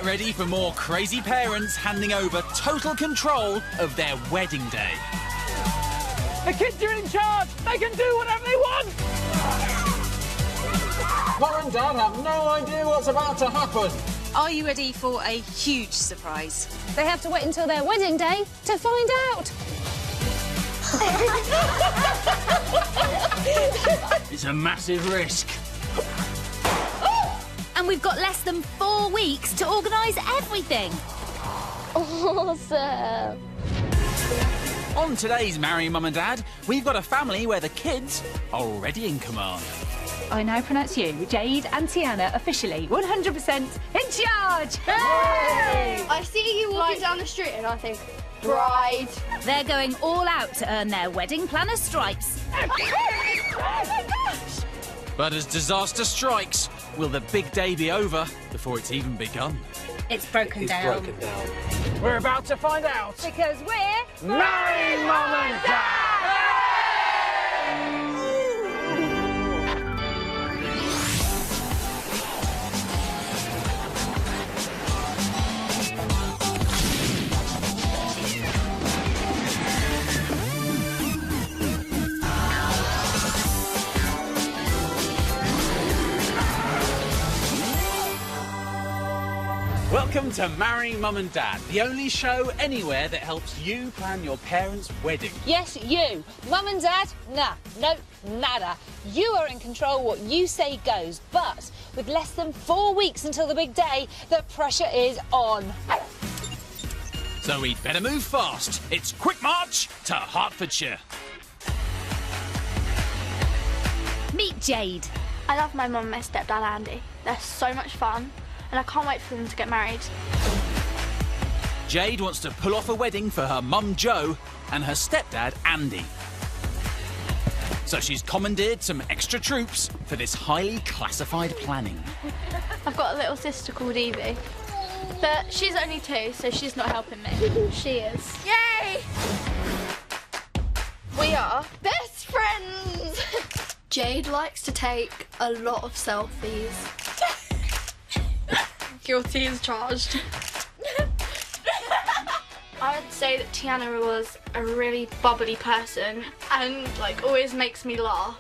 Get ready for more crazy parents handing over total control of their wedding day. The kids are in charge! They can do whatever they want! Mum and Dad have no idea what's about to happen. Are you ready for a huge surprise? They have to wait until their wedding day to find out. It's a massive risk. And we've got less than 4 weeks to organise everything. Awesome. On today's Marry Mum and Dad, we've got a family where the kids are already in command. I now pronounce you, Jade and Tiana, officially 100% in charge! Hey! I see you walking down the street and I think, bride. They're going all out to earn their wedding planner stripes. But as disaster strikes, will the big day be over before it's even begun? It's broken down. We're about to find out. Because we're... Marry Mum and Dad! Welcome to Marry Mum and Dad, the only show anywhere that helps you plan your parents' wedding. Yes, you. Mum and Dad, nah, no, nada. You are in control, what you say goes. But with less than 4 weeks until the big day, the pressure is on. So we'd better move fast. It's quick march to Hertfordshire. Meet Jade. I love my mum and my stepdad Andy. They're so much fun. And I can't wait for them to get married. Jade wants to pull off a wedding for her mum Jo and her stepdad Andy. So she's commandeered some extra troops for this highly classified planning. I've got a little sister called Evie. But she's only 2, so she's not helping me. She is. Yay! We are best friends! Jade likes to take a lot of selfies. Guilty as charged. I would say that Tiana was a really bubbly person and always makes me laugh.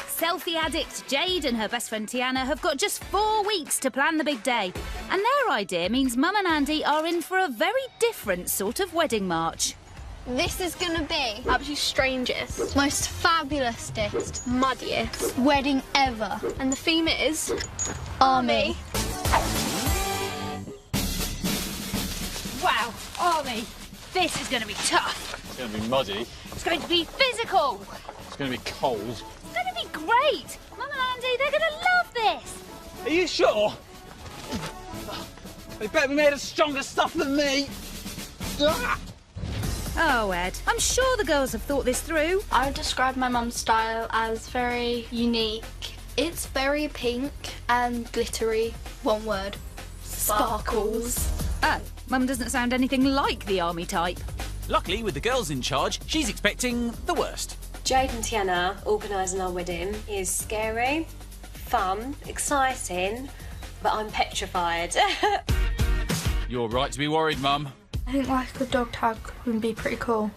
Selfie addict Jade and her best friend Tiana have got just 4 weeks to plan the big day. And their idea means Mum and Andy are in for a very different sort of wedding march. This is going to be Absolutely strangest, most fabulousest muddiest wedding ever. And the theme is Army. Wow, Army, this is going to be tough. It's going to be muddy. It's going to be physical. It's going to be cold. It's going to be great. Mum and Andy, they're going to love this. Are you sure? They better be made of stronger stuff than me. Oh, Ed, I'm sure the girls have thought this through. I would describe my mum's style as very unique. It's very pink and glittery. One word. Sparkles. Oh, Mum doesn't sound anything like the Army type. Luckily, with the girls in charge, she's expecting the worst. Jade and Tiana organising our wedding is scary, fun, exciting, but I'm petrified. You're right to be worried, Mum. I think a dog tag would be pretty cool.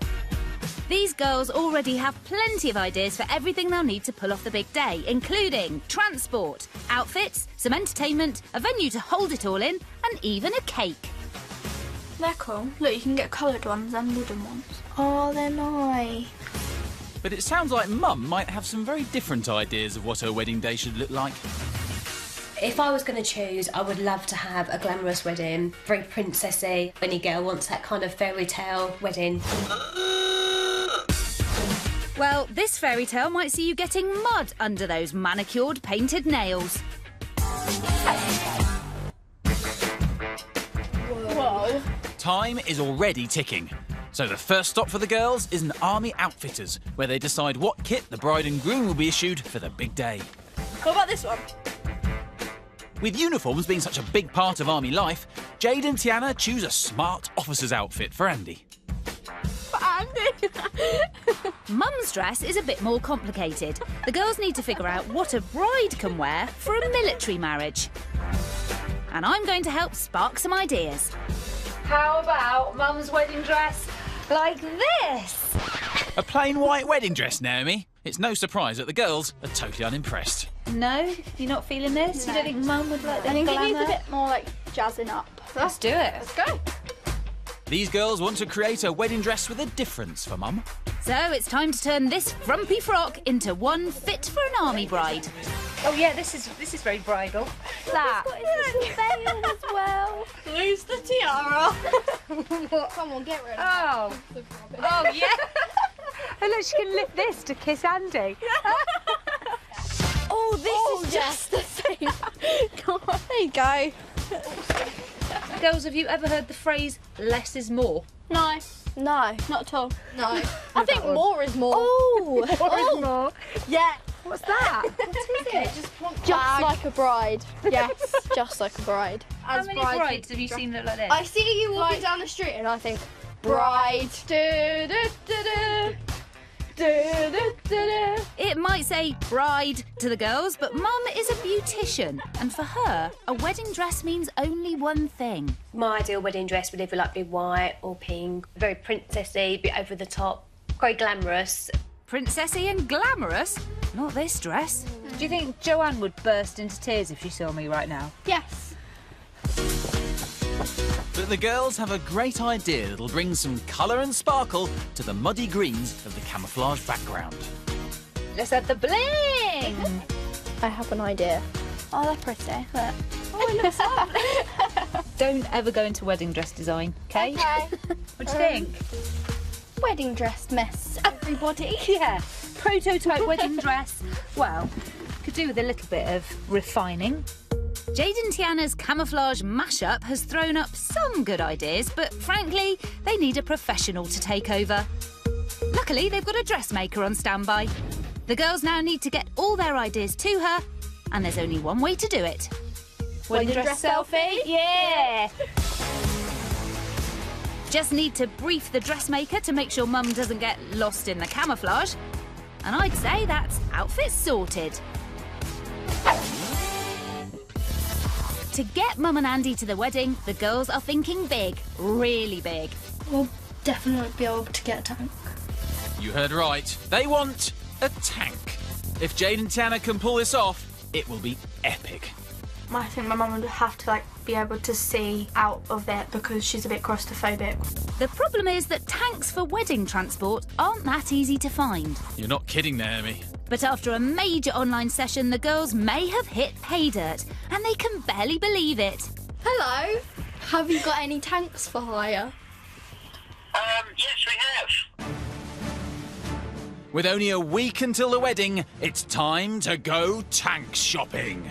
These girls already have plenty of ideas for everything they'll need to pull off the big day, including transport, outfits, some entertainment, a venue to hold it all in, and even a cake. They're cool. Look, you can get coloured ones and wooden ones. Oh, they're nice. But it sounds like Mum might have some very different ideas of what her wedding day should look like. If I was going to choose, I would love to have a glamorous wedding, very princessy. Any girl wants that kind of fairy tale wedding. Well, this fairy tale might see you getting mud under those manicured, painted nails. Whoa. Time is already ticking. So the first stop for the girls is an Army Outfitters, where they decide what kit the bride and groom will be issued for the big day. What about this one? With uniforms being such a big part of Army life, Jade and Tiana choose a smart officer's outfit for Andy. For Andy? Mum's dress is a bit more complicated. The girls need to figure out what a bride can wear for a military marriage. and I'm going to help spark some ideas. How about Mum's wedding dress like this? A plain white wedding dress, Naomi. It's no surprise that the girls are totally unimpressed. No? You're not feeling this? No. You don't think Mum would like the I think it glamour? needs a bit more like jazzing up. Let's do it. Let's go. These girls want to create a wedding dress with a difference for Mum. So it's time to turn this frumpy frock into one fit for an army bride. Oh yeah, this is very bridal. That. Veil as well. Lose the tiara. Come on, get rid of Oh. Oh yeah. And look, she can lift this to kiss Andy. Oh, this is just the same. Come on. There you go. Girls, have you ever heard the phrase "less is more"? No. No, not at all. No. I think more is more. Oh, more is more. Yeah. What's that? Just like a bride. Yes, just like a bride. How many brides have you seen look like this? I see you walking down the street and I think, bride. It might say bride to the girls, but Mum is a beautician, and for her, a wedding dress means only one thing. My ideal wedding dress would either like be white or pink, very princessy, bit over the top, very glamorous. Princessy and glamorous? Not this dress. Do you think Joanne would burst into tears if she saw me right now? Yes. But the girls have a great idea that'll bring some colour and sparkle to the muddy greens of the camouflage background. Let's add the bling! I have an idea. Oh, they're pretty. Look. Oh, it looks lovely. Don't ever go into wedding dress design, okay? Okay. What do you think? Wedding dress mess, everybody. Yeah, prototype wedding dress. Well, could do with a little bit of refining. Jade and Tiana's camouflage mashup has thrown up some good ideas, but frankly, they need a professional to take over. Luckily, they've got a dressmaker on standby. The girls now need to get all their ideas to her, and there's only one way to do it. Wedding dress selfie? Yeah! Just need to brief the dressmaker to make sure Mum doesn't get lost in the camouflage. And I'd say that's outfit sorted. To get Mum and Andy to the wedding, the girls are thinking big, really big. We'll definitely be able to get a tank. You heard right. They want a tank. If Jade and Tiana can pull this off, it will be epic. I think my mum would have to be able to see out of it because she's a bit claustrophobic. The problem is that tanks for wedding transport aren't that easy to find. You're not kidding, Naomi. But after a major online session, the girls may have hit pay dirt, and they can barely believe it. Hello. Have you got any tanks for hire? Yes, we have. With only a week until the wedding, it's time to go tank shopping.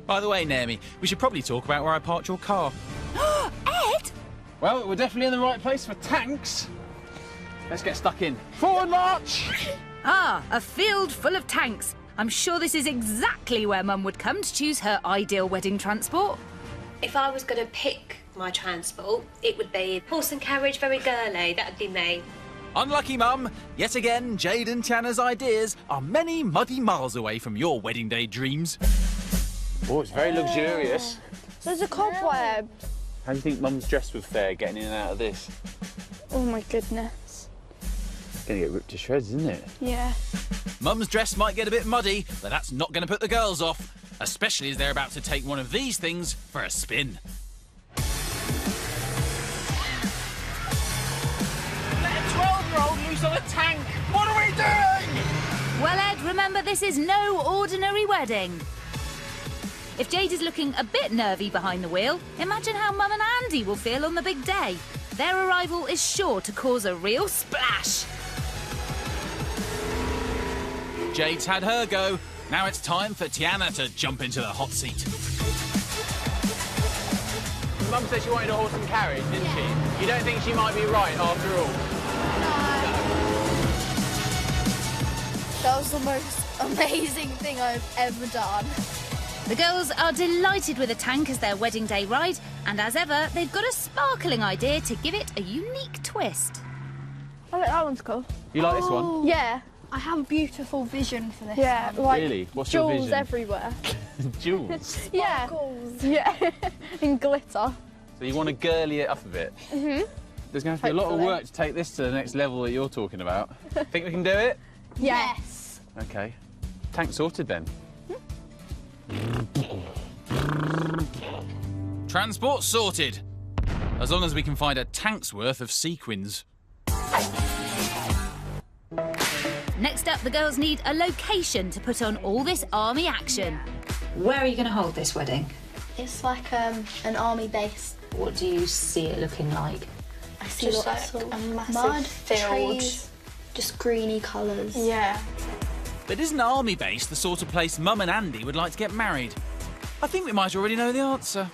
By the way, Naomi, we should probably talk about where I parked your car. Ed? Well, we're definitely in the right place for tanks. Let's get stuck in. Forward march! Ah, a field full of tanks. I'm sure this is exactly where Mum would come to choose her ideal wedding transport. If I was going to pick my transport, it would be horse and carriage, very girly. That would be me. Unlucky, Mum. Yet again, Jade and Tiana's ideas are many muddy miles away from your wedding day dreams. Oh, it's very luxurious. There's a cobweb. How do you think Mum's dress would fare getting in and out of this? Oh my goodness. It's going to get ripped to shreds, isn't it? Yeah. Mum's dress might get a bit muddy, but that's not going to put the girls off, especially as they're about to take one of these things for a spin. Let a 12-year-old loose on a tank! What are we doing? Well, Ed, remember this is no ordinary wedding. If Jade is looking a bit nervy behind the wheel, imagine how Mum and Andy will feel on the big day. Their arrival is sure to cause a real splash. Jade's had her go. Now it's time for Tiana to jump into the hot seat. Mum said she wanted a horse and carriage, didn't she? You don't think she might be right after all? That was the most amazing thing I've ever done. The girls are delighted with a tank as their wedding day ride, and as ever, they've got a sparkling idea to give it a unique twist. I think that one's cool. You like this one? Yeah. I have a beautiful vision for this. Yeah, one. like Really? What's your jewels vision? everywhere. Jewels. Yeah. Yeah, and glitter. So you want to girly it up a bit? Mhm. There's going to have to be a lot of Hopefully. work to take this to the next level that you're talking about. Think we can do it? Yes. Okay. Tank sorted then. Transport sorted. As long as we can find a tank's worth of sequins. Next up, the girls need a location to put on all this army action. Where are you going to hold this wedding? It's like an army base. What do you see it looking like? I see Just lots like of a massive mud, field. trees, just greeny colours. Yeah. But is an army base the sort of place Mum and Andy would like to get married? I think we might already know the answer.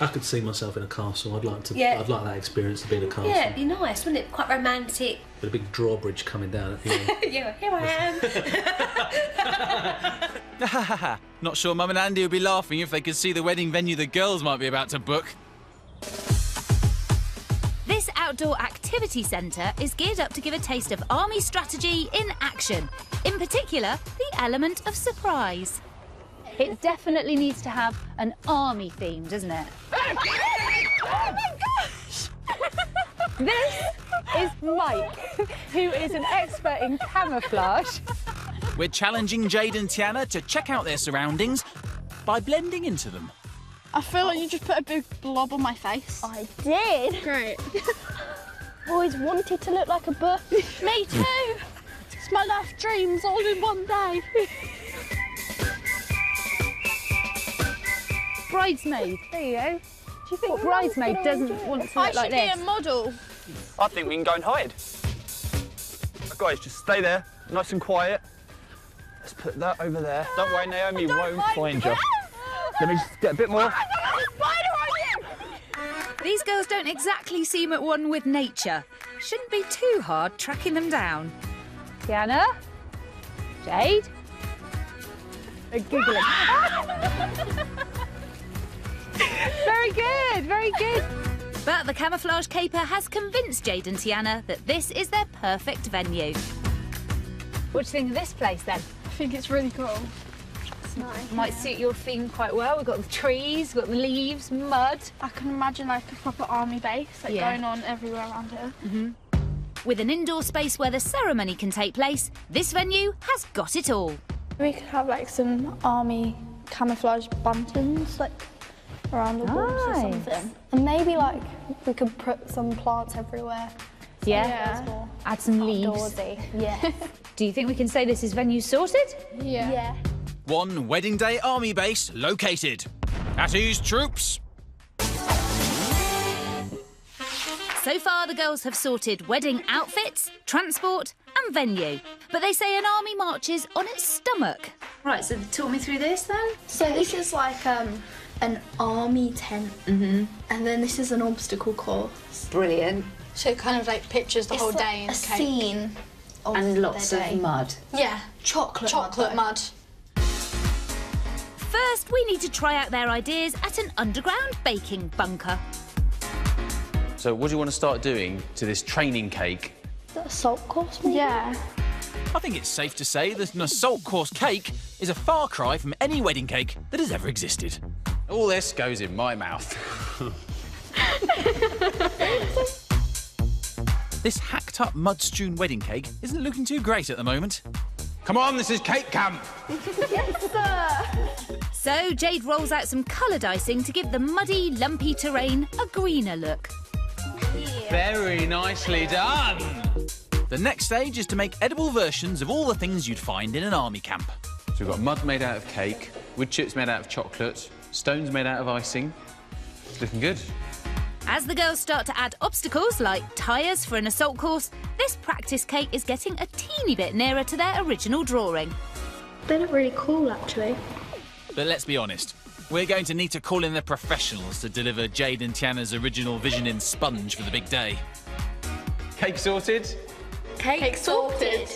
I could see myself in a castle. I'd like to. Yeah. I'd like that experience of being in a castle. Yeah, it'd be nice, wouldn't it? Quite romantic. With a big drawbridge coming down at the end. Yeah, here I am. Not sure Mum and Andy would be laughing if they could see the wedding venue the girls might be about to book. This outdoor activity centre is geared up to give a taste of army strategy in action. In particular, the element of surprise. It definitely needs to have an army theme, doesn't it? Oh my gosh! This is Mike, who is an expert in camouflage. We're challenging Jade and Tiana to check out their surroundings by blending into them. I feel like you just put a big blob on my face. I did. Great. Always wanted to look like a book. Me too. It's my life dreams all in one day. Bridesmaid. There you go. Do you think bridesmaid doesn't want to I look like should be this? a model. I think we can go and hide. Guys, just stay there, nice and quiet. Let's put that over there. Don't worry, Naomi won't find you. Let me just get a bit more. These girls don't exactly seem at one with nature. Shouldn't be too hard tracking them down. Tiana? Jade? They're giggling. Very good, very good. But the camouflage caper has convinced Jade and Tiana that this is their perfect venue. What do you think of this place then? I think it's really cool. It's nice. Might suit your theme quite well. We've got the trees, we've got the leaves, mud. I can imagine like a proper army base like Yeah. going on everywhere around here. With an indoor space where the ceremony can take place, this venue has got it all. We could have like some army camouflage buntons like around the walls or Nice. something. And maybe like we could put some plants everywhere. So Yeah. it's more Add some leaves. outdoorsy. Yeah. Do you think we can say this is venue sorted? Yeah. One wedding day army base located. At ease, troops. So far, the girls have sorted wedding outfits, transport and venue. But they say an army marches on its stomach. Right, so talk me through this then. So this is like an army tent, and then this is an obstacle course. Brilliant. So it kind of like pictures the It's whole like day in a cake. scene of And lots their of day. mud. Yeah. Chocolate mud. First, we need to try out their ideas at an underground baking bunker. So what do you want to start doing to this training cake? Is that a salt course maybe? Yeah. I think it's safe to say that an assault course cake is a far cry from any wedding cake that has ever existed. All this goes in my mouth. This hacked-up, mud-strewn wedding cake isn't looking too great at the moment. Come on, this is cake camp. Yes, sir. So Jade rolls out some coloured icing to give the muddy, lumpy terrain a greener look. Very nicely done. The next stage is to make edible versions of all the things you'd find in an army camp. So we've got mud made out of cake, wood chips made out of chocolate, stones made out of icing. It's looking good. As the girls start to add obstacles like tyres for an assault course, this practice cake is getting a teeny bit nearer to their original drawing. They look really cool, actually. But let's be honest, we're going to need to call in the professionals to deliver Jade and Tiana's original vision in sponge for the big day. Cake sorted? Cake sorted.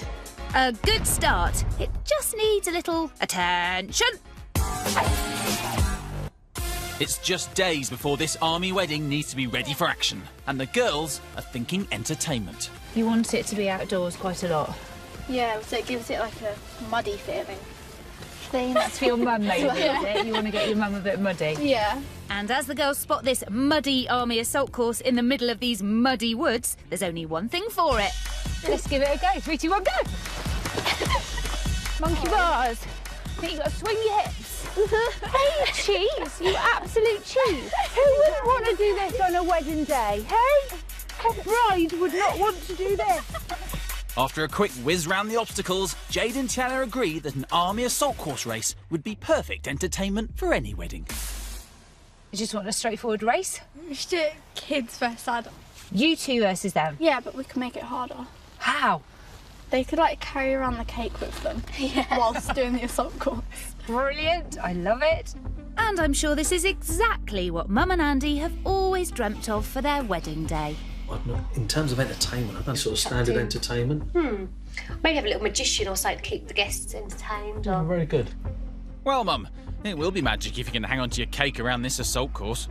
A good start. It just needs a little attention. It's just days before this army wedding needs to be ready for action, and the girls are thinking entertainment. You want it to be outdoors quite a lot. Yeah, so it gives it like a muddy feeling. That's for your mum, maybe, is it? You want to get your mum a bit muddy? Yeah. And as the girls spot this muddy army assault course in the middle of these muddy woods, there's only one thing for it. Let's give it a go. 3, 2, 1, go! Monkey bars. I think you've got to swing your hips. Hey, cheese, you absolute cheese. Who wouldn't want to do this on a wedding day, hey? A bride would not want to do this. After a quick whiz round the obstacles, Jade and Tiana agree that an army assault course race would be perfect entertainment for any wedding. You just want a straightforward race? We should do it kids versus adults. You two versus them? Yeah, but we can make it harder. How? They could like carry around the cake with them whilst doing the assault course. Brilliant, I love it. And I'm sure this is exactly what Mum and Andy have always dreamt of for their wedding day. In terms of entertainment, I've done sort of standard entertainment. Maybe have a little magician or something to keep the guests entertained. Oh, very good. Well, Mum, it will be magic if you can hang on to your cake around this assault course.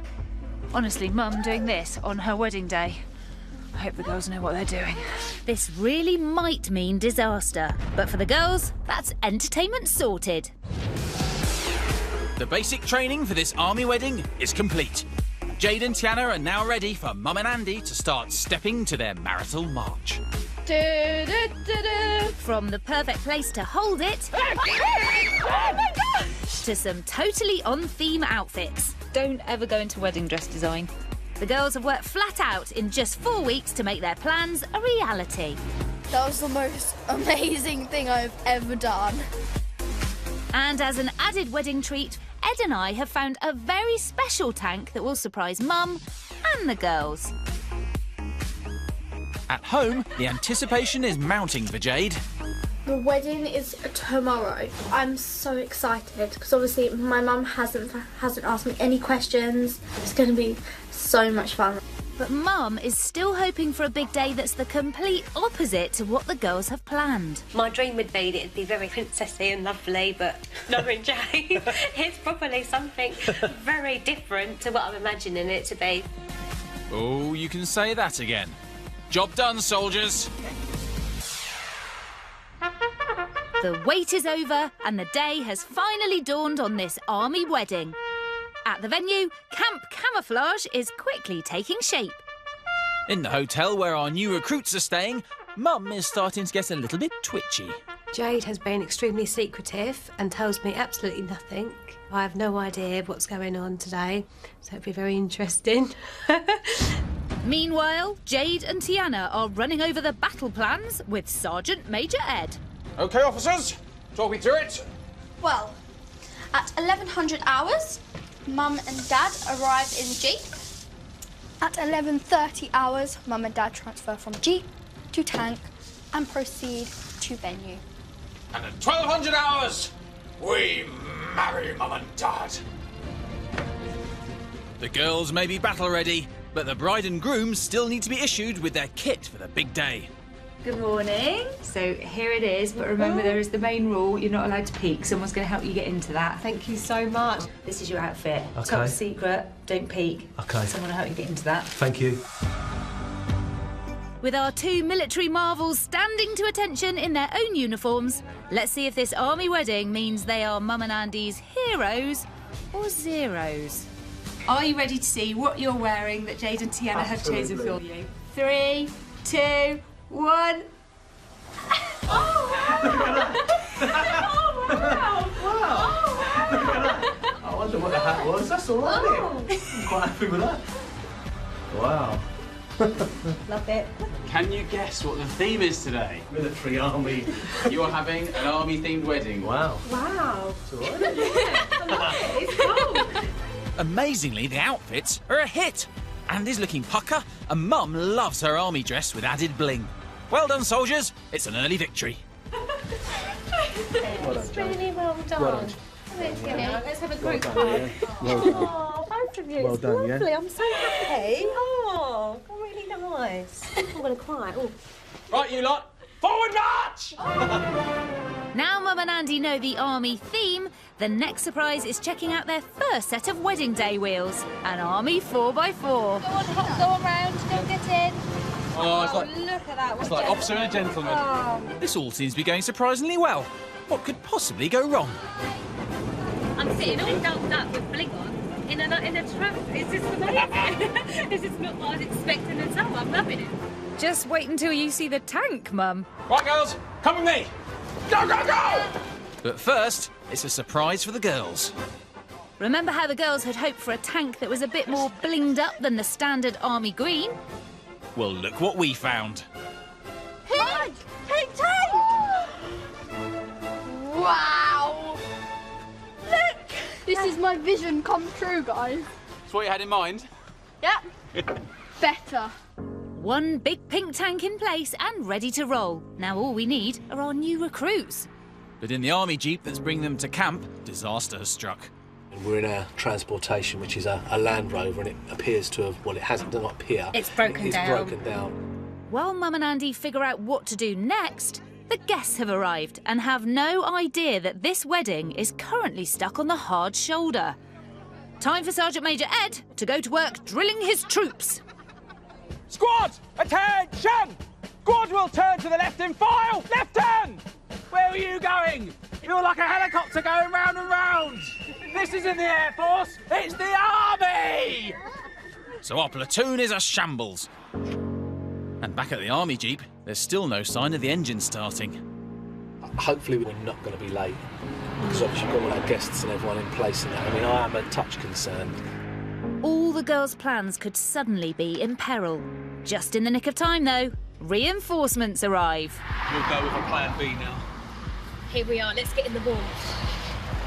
Honestly, Mum doing this on her wedding day. I hope the girls know what they're doing. This really might mean disaster, but for the girls, that's entertainment sorted. The basic training for this army wedding is complete. Jade and Tiana are now ready for Mum and Andy to start stepping to their marital march. From the perfect place to hold it to some totally on-theme outfits. Don't ever go into wedding dress design. The girls have worked flat out in just 4 weeks to make their plans a reality. That was the most amazing thing I've ever done. And as an added wedding treat, Ed and I have found a very special tank that will surprise Mum and the girls. At home, the anticipation is mounting for Jade. The wedding is tomorrow. I'm so excited because obviously my mum hasn't asked me any questions. It's going to be so much fun. But Mum is still hoping for a big day that's the complete opposite to what the girls have planned. My dream would be that it'd be very princessy and lovely, but knowing Jade, it's probably something very different to what I'm imagining it to be. Oh, you can say that again. Job done, soldiers. The wait is over and the day has finally dawned on this army wedding. At the venue, Camp Camouflage is quickly taking shape. In the hotel where our new recruits are staying, Mum is starting to get a little bit twitchy. Jade has been extremely secretive and tells me absolutely nothing. I have no idea what's going on today, so it'll be very interesting. Meanwhile, Jade and Tiana are running over the battle plans with Sergeant Major Ed. OK, officers, talk me through it. Well, at 1100 hours, Mum and Dad arrive in Jeep. At 11:30 hours, Mum and Dad transfer from Jeep to tank and proceed to venue. And at 1200 hours, we marry Mum and Dad. The girls may be battle ready, but the bride and groom still need to be issued with their kit for the big day. Good morning. So here it is, but remember there is the main rule, you're not allowed to peek. Someone's going to help you get into that. Thank you so much. This is your outfit. Okay. Top secret, don't peek. Okay. Someone will help you get into that. Thank you. With our two military marvels standing to attention in their own uniforms, let's see if this army wedding means they are Mum and Andy's heroes or zeros. Are you ready to see what you're wearing that Jade and Tiana have chosen for you? 3, 2, 1. I wonder what the hat was. That's all right, isn't it? I'm quite happy with that. Wow. Love it. Can you guess what the theme is today? Military army. You are having an army-themed wedding. Wow. Wow. It's all right. It's cool. Amazingly, the outfits are a hit. Andy's looking pucker, and Mum loves her army dress with added bling. Well done, soldiers. It's an early victory. It's really well done. Well done. Let's have a group Well hug. done, yeah. Well done. Oh, both of you. Well It's done, yeah. lovely. I'm so happy. Oh, really nice. I'm going to cry. Oh. Right, you lot, forward march! Now Mum and Andy know the army theme, the next surprise is checking out their first set of wedding day wheels, an army 4x4. Go on round, go get in. Oh, it's like, look at that. it's like officer and a gentleman. Oh. This all seems to be going surprisingly well. What could possibly go wrong? I'm sitting all dolled up with bling on in a truck. It's just amazing. This is not what I was expecting at all. I'm loving it. Just wait until you see the tank, Mum. Right, girls, come with me. Go, go, go! But first, it's a surprise for the girls. Remember how the girls had hoped for a tank that was a bit more blinged up than the standard army green? Well, look what we found. Pink! Pink tank! Wow! Look! This is my vision come true, guys. That's what you had in mind? Yep. Better. One big pink tank in place and ready to roll. Now all we need are our new recruits. But in the army jeep that's bringing them to camp, disaster has struck. We're in our transportation, which is a Land Rover, and it appears to have, well, it hasn't, does not appear. It's broken down. It's broken down. While Mum and Andy figure out what to do next, the guests have arrived and have no idea that this wedding is currently stuck on the hard shoulder. Time for Sergeant Major Ed to go to work drilling his troops. Squad, attention! Squad will turn to the left in file. Left turn! Where are you going? You're like a helicopter going round and round. This isn't the Air Force, it's the Army! So our platoon is a shambles. And back at the army jeep, there's still no sign of the engine starting. Hopefully we're not going to be late, because obviously we've got all our guests and everyone in place and that. I mean, I am a touch concerned. All the girls' plans could suddenly be in peril. Just in the nick of time, though, reinforcements arrive. We'll go with a plan B now. Here we are, let's get in the warmth.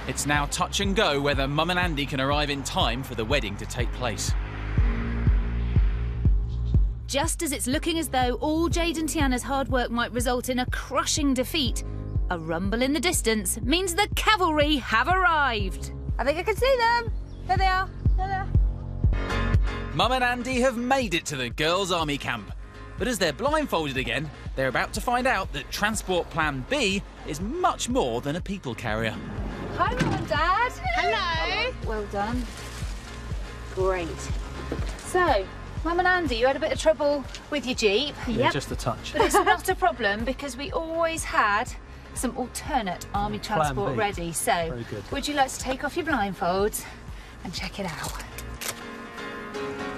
It's now touch and go whether Mum and Andy can arrive in time for the wedding to take place. Just as it's looking as though all Jade and Tiana's hard work might result in a crushing defeat, a rumble in the distance means the cavalry have arrived. I think I can see them. There they are. There they are. Mum and Andy have made it to the girls' army camp. But as they're blindfolded again, they're about to find out that Transport Plan B is much more than a people carrier. Hi, Mum and Dad. Hello. Well done. Great. So, Mum and Andy, you had a bit of trouble with your Jeep. Yeah, just a touch. But it's not a problem because we always had some alternate army transport B. ready. So, Very good. would you like to take off your blindfolds and check it out?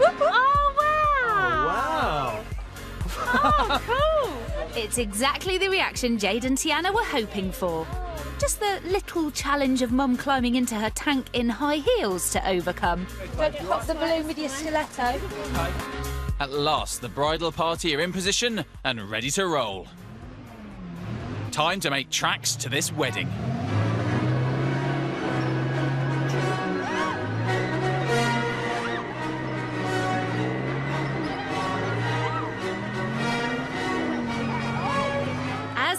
Oh, wow! Wow! Oh, cool! It's exactly the reaction Jade and Tiana were hoping for. Just the little challenge of Mum climbing into her tank in high heels to overcome. Don't you pop the balloon with your stiletto? At last, the bridal party are in position and ready to roll. Time to make tracks to this wedding.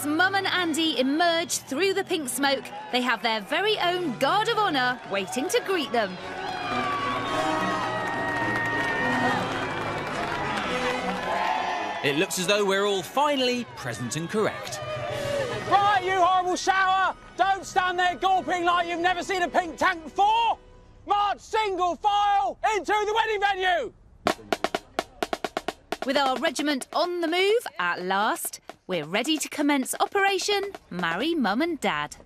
As Mum and Andy emerge through the pink smoke, they have their very own Guard of Honour waiting to greet them. It looks as though we're all finally present and correct. Right, you horrible shower! Don't stand there gawping like you've never seen a pink tank before! March single file into the wedding venue! With our regiment on the move, at last, we're ready to commence Operation Marry Mum and Dad.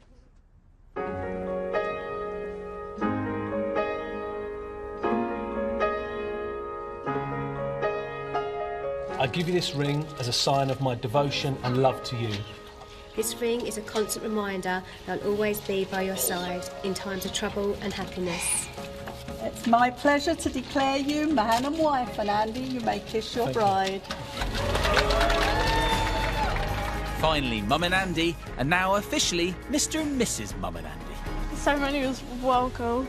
I give you this ring as a sign of my devotion and love to you. This ring is a constant reminder that I'll always be by your side in times of trouble and happiness. It's my pleasure to declare you man and wife, and Andy, you may kiss your bride. Finally, Mum and Andy are now officially Mr. and Mrs. Mum and Andy. The ceremony was well cool.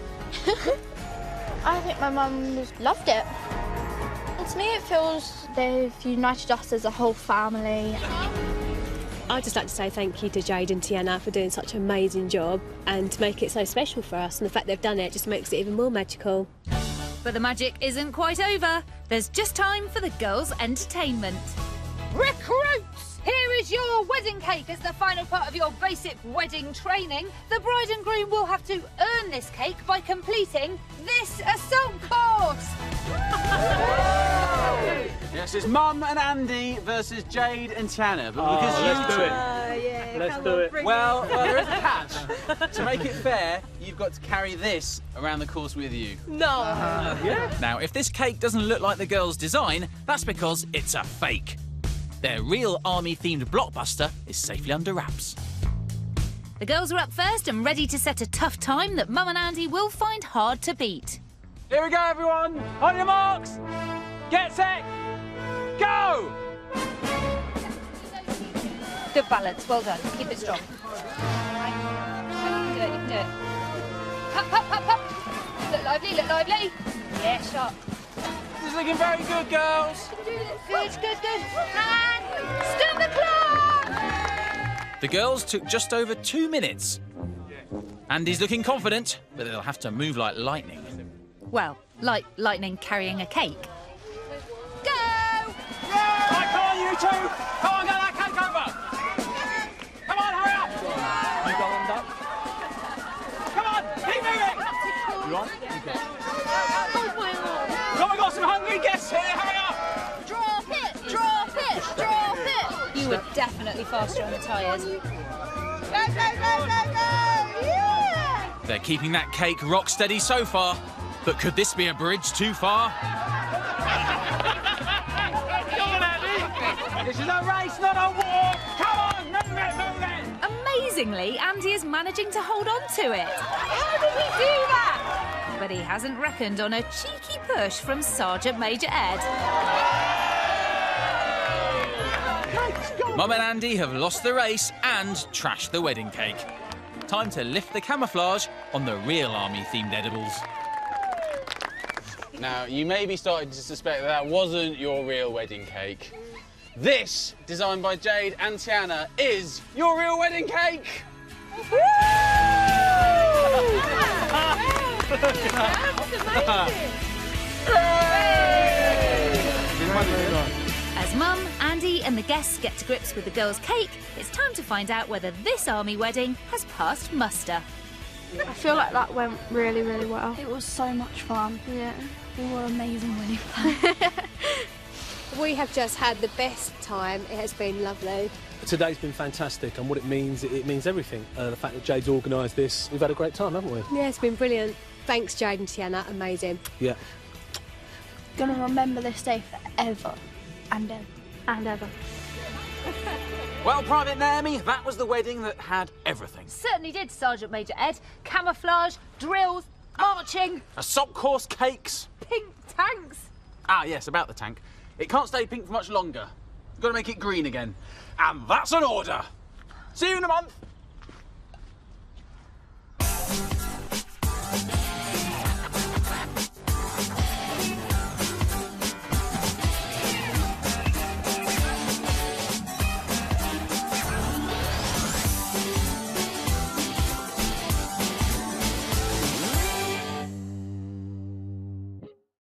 I think my mum loved it. To me, it feels they've united us as a whole family. I'd just like to say thank you to Jade and Tiana for doing such an amazing job and to make it so special for us. And the fact they've done it just makes it even more magical. But the magic isn't quite over. There's just time for the girls' entertainment. Recruits! Here is your wedding cake as the final part of your basic wedding training. The bride and groom will have to earn this cake by completing this assault course. Yes, it's Mum and Andy versus Jade and Tiana. But because let's do it. Yeah, Let's do it. Well, there is a catch. To make it fair, you've got to carry this around the course with you. No. Yeah. Now, if this cake doesn't look like the girls' design, that's because it's a fake. Their real army-themed blockbuster is safely under wraps. The girls are up first and ready to set a tough time that Mum and Andy will find hard to beat. Here we go, everyone. On your marks. Get set. Go! Good balance, well done. Keep it strong. Right. You can do it. Up, up, up, up. Look lively, look lively. Yeah, sharp. This is looking very good, girls. Good, good, good. And stop the clock! The girls took just over 2 minutes. Andy's looking confident, but they'll have to move like lightning. Well, like lightning carrying a cake. Go! Right, come on, you two. Come on, get that cake over. Come on, hurry up. You go on, Duck. Come on, keep moving. You on? Oh, we got some hungry guests here. Hurry up. Drop it, drop it, drop it. You were definitely faster on the tyres. Go, go, go, go, go! Yeah! They're keeping that cake rock steady so far, but could this be a bridge too far? Come on, Andy. This is a race, not a war. Come on, move it, move it. Amazingly, Andy is managing to hold on to it. How did he do that? But he hasn't reckoned on a cheeky push from Sergeant Major Ed. Mum and Andy have lost the race and trashed the wedding cake. Time to lift the camouflage on the real army-themed edibles. Now, you may be starting to suspect that wasn't your real wedding cake. This, designed by Jade and Tiana, is your real wedding cake! As Mum, Andy and the guests get to grips with the girls' cake, it's time to find out whether this army wedding has passed muster. I feel like that went really, really well. It was so much fun. Yeah. We were amazing wedding. We have just had the best time. It has been lovely. Today's been fantastic, and what it means everything. The fact that Jade's organised this, we've had a great time, haven't we? Yeah, it's been brilliant. Thanks, Jade and Tiana. Amazing. Yeah. Gonna remember this day forever and ever. And ever. Well, Private Naomi, that was the wedding that had everything. Certainly did, Sergeant Major Ed. Camouflage, drills, marching. Assault course cakes. Pink tanks. Ah, yes, about the tank. It can't stay pink for much longer. Got to make it green again. And that's an order. See you in a month.